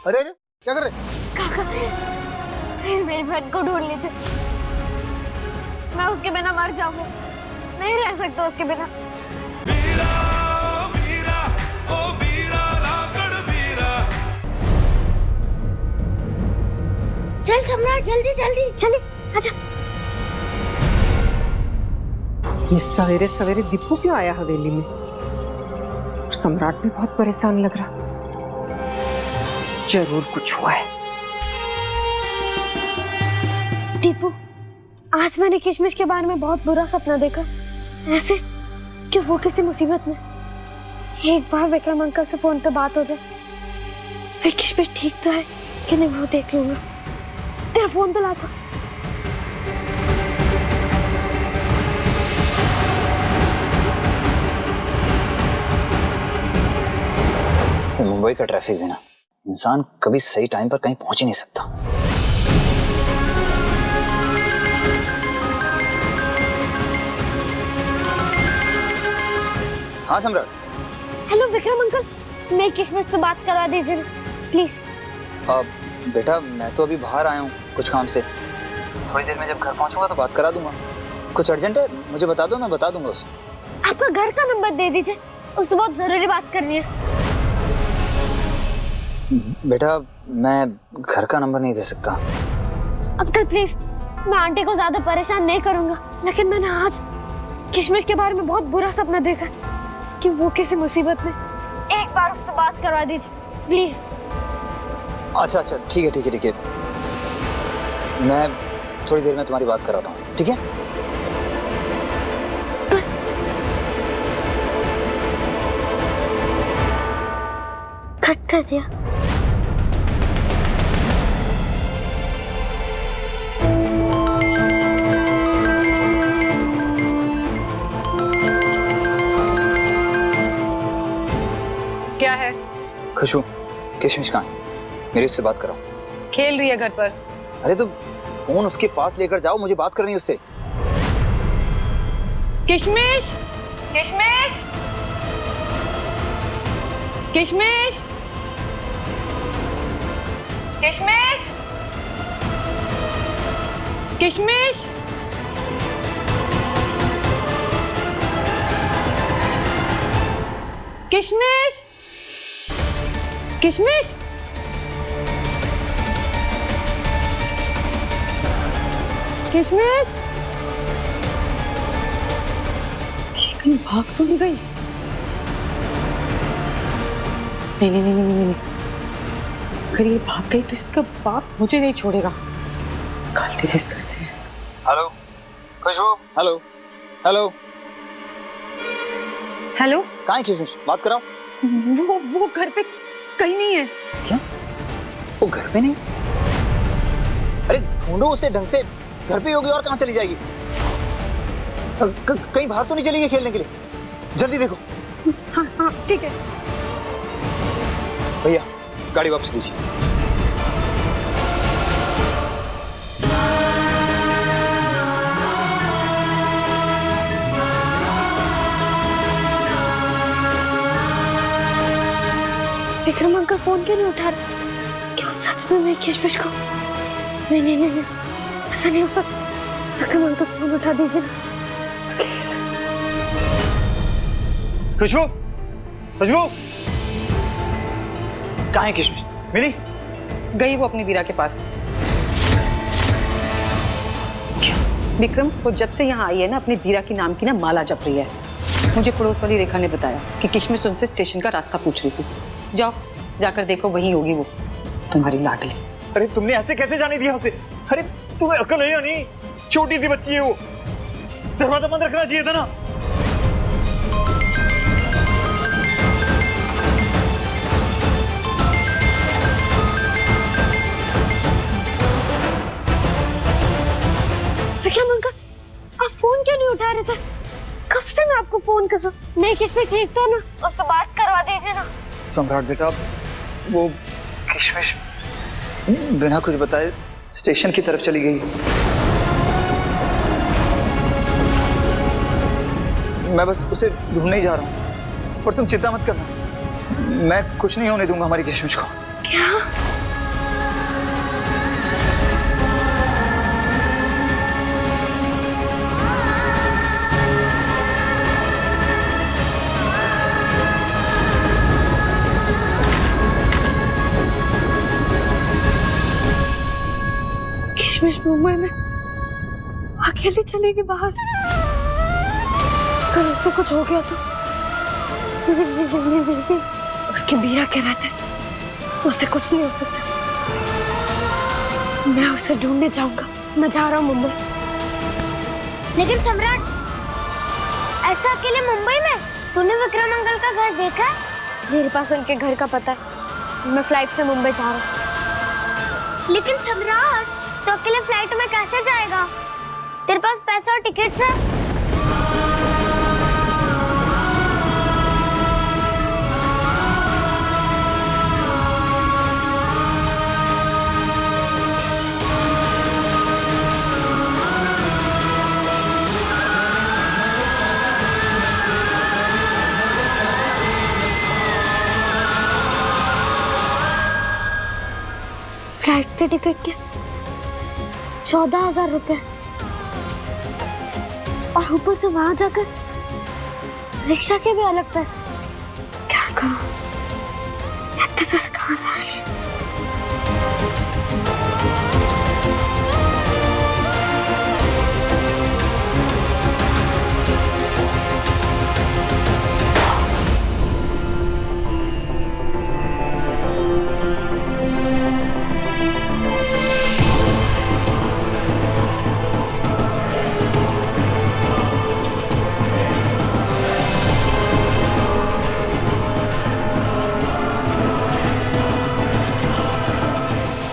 अरे अरे क्या कर रहे? काका प्लीज मेरी बहन को ढूंढ लीजिए, मैं उसके बिना मर जाऊंगा, नहीं रह सकता उसके बिना। चल सम्राट जल्दी जल्दी चले, आजा। ये सवेरे सवेरे दीपू क्यों आया हवेली में? और सम्राट भी बहुत परेशान लग रहा, जरूर कुछ हुआ है। दीपू, आज मैंने किशमिश के बारे में बहुत बुरा सपना देखा, ऐसे कि वो किसी मुसीबत में। एक बार विक्रम अंकल से फोन पे बात हो जाए, फिर किशमिश ठीक तो है कि नहीं वो देख लूंगा। तेरा फोन तो लाता। मुंबई का ट्रैफिक भी ना, इंसान कभी सही टाइम पर कहीं पहुंच ही नहीं सकता। हाँ सम्राट। हेलो विक्रम अंकल, मैं किशमिश से बात करवा दीजिए प्लीज। बेटा मैं तो अभी बाहर आया हूँ कुछ काम से, थोड़ी देर में जब घर पहुंचूंगा तो बात करा दूंगा। कुछ अर्जेंट है मुझे बता दो, मैं बता दूंगा उसे। आपका घर का नंबर दे दीजिए, उससे बहुत जरूरी बात करनी है। बेटा मैं घर का नंबर नहीं दे सकता। अंकल प्लीज, मैं आंटी को ज्यादा परेशान नहीं करूंगा, लेकिन मैंने आज किशमिश के बारे में बहुत बुरा सपना देखा कि वो किसी मुसीबत में। एक बार उससे बात करवा दीजिए प्लीज। अच्छा अच्छा ठीक है ठीक है ठीक है, मैं थोड़ी देर में तुम्हारी बात कराता हूँ, ठीक है? कट कर दिया। क्या है? खुशबू किशमिश कहाँ है? मेरी उससे बात कराओ। खेल रही है घर पर। अरे तो फोन उसके पास लेकर जाओ, मुझे बात करनी है उससे। किशमिश, किशमिश, किशमिश, किशमिश, किशमिश, किशमिश, किशमिश। किशमिश कहीं भाग तो नहीं गई? नहीं नहीं नहीं नहीं नहीं नहीं, अगर ये भाग गई तो इसका बाप मुझे नहीं छोड़ेगा। निकालते हैं इस घर से। हेलो खुशबू, हेलो हेलो हेलो, कहाँ है किशमिश? बात कराओ। वो घर पे कहीं नहीं है। क्या वो घर पे नहीं? अरे ढूंढो उसे ढंग से, घर पे होगी और कहाँ चली जाएगी? कहीं बाहर तो नहीं चली गई खेलने के लिए? जल्दी देखो। हाँ हाँ ठीक है। भैया गाड़ी वापस दीजिए। विक्रम अंकल फोन क्यों नहीं उठा रहे? क्या सच में मैं किशमिश को? नहीं नहीं नहीं नहीं, ऐसा नहीं हो सकता। विक्रम अंकल फोन उठा दीजिए ना प्लीज। खुशबू, खुशबू कहाँ है किशमिश? मिली? गई वो अपनी वीरा के पास। विक्रम वो जब से यहाँ आई है ना, अपनी वीरा की नाम की ना माला जप रही है। मुझे पड़ोस वाली रेखा ने बताया कि किशमिश उनसे स्टेशन का रास्ता पूछ रही थी। जाओ जाकर देखो, वहीं होगी वो तुम्हारी लाडली। अरे तुमने ऐसे कैसे जाने दिया उसे? अरे तुम्हें अकल है या नहीं? छोटी सी बच्ची है वो, दरवाजा बंद रखना चाहिए था ना। विक्रम अंकल, आप फोन क्यों नहीं उठा रहे थे? कब से मैं आपको फोन कर रहा हूँ। मैं किशमिश ठीक था ना, उससे बात करवा दीजिए ना। सम्राट बेटा वो किशमिश बिना कुछ बताए स्टेशन की तरफ चली गई। मैं बस उसे ढूंढने ही जा रहा हूँ, पर तुम चिंता मत करना, मैं कुछ नहीं होने दूंगा हमारी किशमिश को। क्या? किशमिश मुंबई में अकेली चलेगी बाहर। अगर उससे कुछ हो गया तो उसके बीरा के रहते उससे कुछ नहीं हो सकता। मैं उसे ढूंढने जाऊंगा। मैं जा रहा हूँ मुंबई। लेकिन सम्राट, ऐसा अकेले मुंबई में? तूने विक्रम अंकल का घर देखा? मेरे पास उनके घर का पता है। मैं फ्लाइट से मुंबई जा रहा हूँ। लेकिन सम्राट, तो अकेले फ्लाइट में कैसे जाएगा? तेरे पास पैसा और टिकट्स है? फ्लाइट के टिकट के 14,000 रुपए और ऊपर से वहां जाकर रिक्शा के भी अलग पैसे। क्या करूं? इतने पैसे कहां से आएंगे?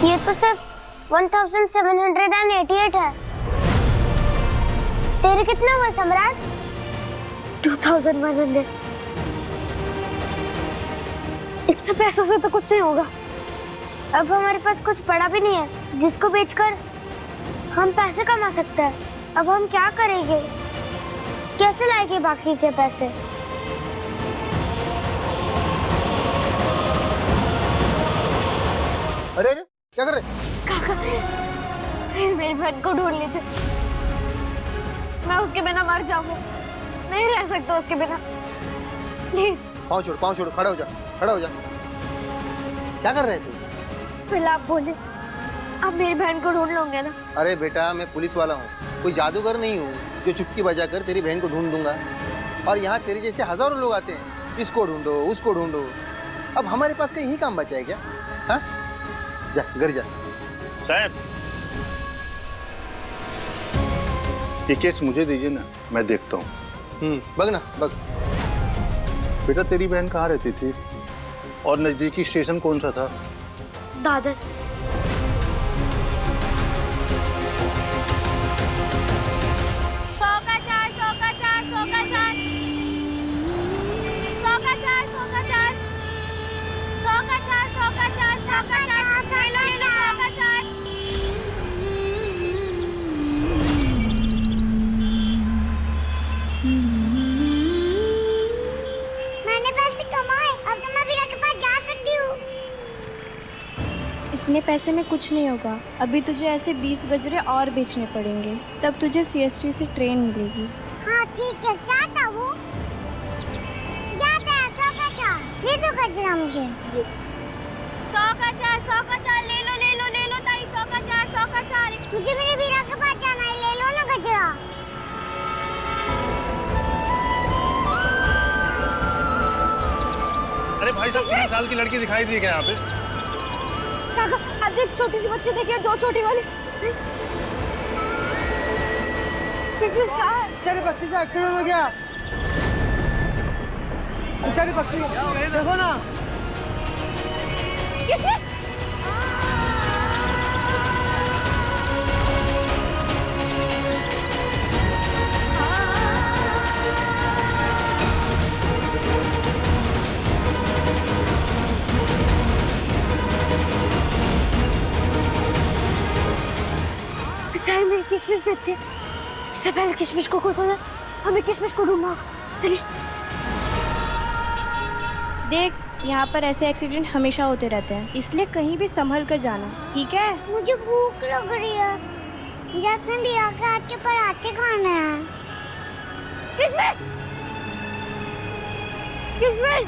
ये तो सिर्फ 1788 है। तेरे कितने हुए सम्राट? 2100। इतने पैसों से तो कुछ नहीं होगा। अब हमारे पास कुछ पड़ा भी नहीं है जिसको बेचकर हम पैसे कमा सकते हैं। अब हम क्या करेंगे? कैसे लाएंगे बाकी के पैसे? अरे अरे क्या कर रहे? काका, प्लीज मेरी बहन को ढूंढ लीजिए। मैं उसके बिना मर जाऊंगा। नहीं रह सकता उसके बिना। प्लीज। पाँव छोड़, खड़ा हो जा, खड़ा हो जा। क्या कर रहे तू? पहले आप बोले, आप मेरी बहन को ढूंढ लोगे ना? अरे बेटा, मैं पुलिस वाला हूँ, कोई जादूगर नहीं हूँ जो चुटकी बजाकर तेरी बहन को ढूंढ दूंगा। और यहाँ तेरे जैसे हजारों लोग आते हैं, इसको ढूंढो, उसको ढूंढो। अब हमारे पास कहीं काम बचा है क्या? हाँ, जा घर जा। साहब, ये केस मुझे दीजिए ना, मैं देखता हूँ। बग ना बग। बेटा, तेरी बहन कहाँ रहती थी और नजदीकी स्टेशन कौन सा था? दादर। इतने पैसे में कुछ नहीं होगा। अभी तुझे ऐसे 20 गजरे और बेचने पड़ेंगे, तब तुझे CST से ट्रेन मिलेगी। हाँ ठीक है, क्या था वो? क्या था? ले दो गजरा मुझे। 100 का 4 ले लो ताई। 100 का 4 मुझे मेरे वीरा के पास जाना है, ले लो ना गजरा। अरे भाई साहब, 3 साल की लड़की दिखाई दी क्या यहाँ पे? काका, आप एक छोटी सी बच्ची देखिए, 2 छोटी वाली। बेचारी बच्ची का एक्सीडेंट हो गया। बेचारी बच्ची देखो ना। बेचारी मेरी किशमिश देती है। इससे पहले किशमिश को कुछ हो जाए, हमें किशमिश को ढूंढना होगा। चलिए। देख, यहाँ पर ऐसे एक्सीडेंट हमेशा होते रहते हैं, इसलिए कहीं भी संभल कर जाना, ठीक है? मुझे भूख लग रही है। मुझे अपने वीरा के हाथ के पराठे खाने हैं। किशमिश! किशमिश!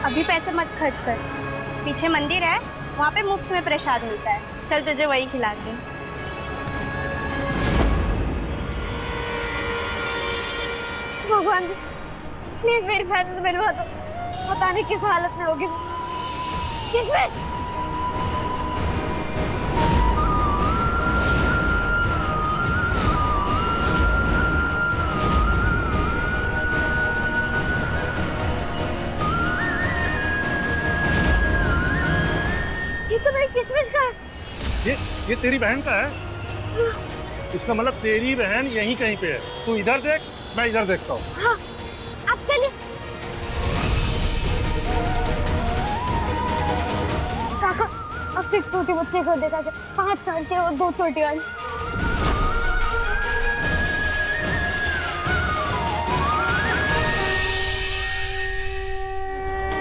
अभी पैसे मत खर्च कर, पीछे मंदिर है, वहाँ पे मुफ्त में प्रसाद मिलता है, चल तुझे वही खिलाते हैं। भगवान जी प्लीज मेरी बहन से मिलवा दो, पता नहीं किस हालत में होगी। किस्मत ये तो मेरी किस्मत का है। ये तेरी बहन का है? इसका मतलब तेरी बहन यहीं कहीं पे है। तू इधर देख, मैं इधर देखता हूँ। हाँ अब चलिए। काका अब एक छोटे बच्चे को देखा जाए, 5 साल के और 2 छोटी वाली।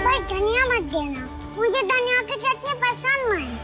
पर धनिया मत देना, मुझे धनिया की चटनी पसंद नहीं।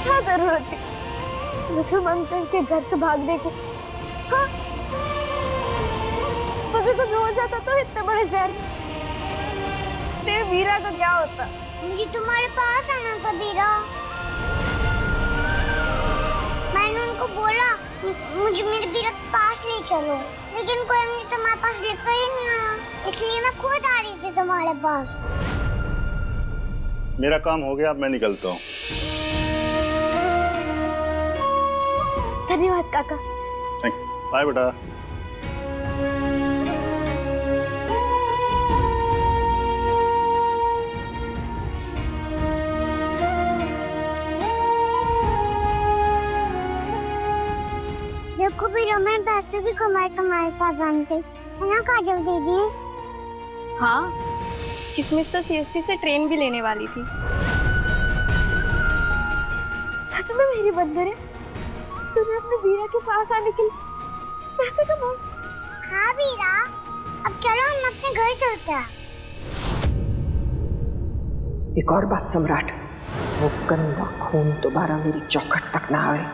क्या जरूरत थी विक्रम अंकल के घर से भागने की? हाँ मुझे कुछ हो जाता तो इतने बड़े शहर में तेरे वीरा का क्या होता? मुझे तुम्हारे पास आना था वीरा। मैंने उनको बोला मुझे मेरे वीरा के पास ले चलो, लेकिन कोई मुझे तुम्हारे पास लेकर ही नहीं आया, इसलिए मैं खुद आ रही थी तुम्हारे पास। मेरा काम हो गया, अब मैं निकलता हूँ। धन्यवाद काका। बाय बेटा। देखो वीरा, मैंने पैसे भी कमाए तुम्हारे पास आने के, है ना काजल दीदी? हाँ, किसमिस तो सीएसटी से ट्रेन भी लेने वाली थी। सच में मेरी बंदर है, तूने अपने वीरा के पास आने के लिए पैसे कमाए? हाँ वीरा, अब चलो हम अपने घर चलते हैं। एक और बात सम्राट, वो गंदा खून दोबारा मेरी चौखट तक ना आए।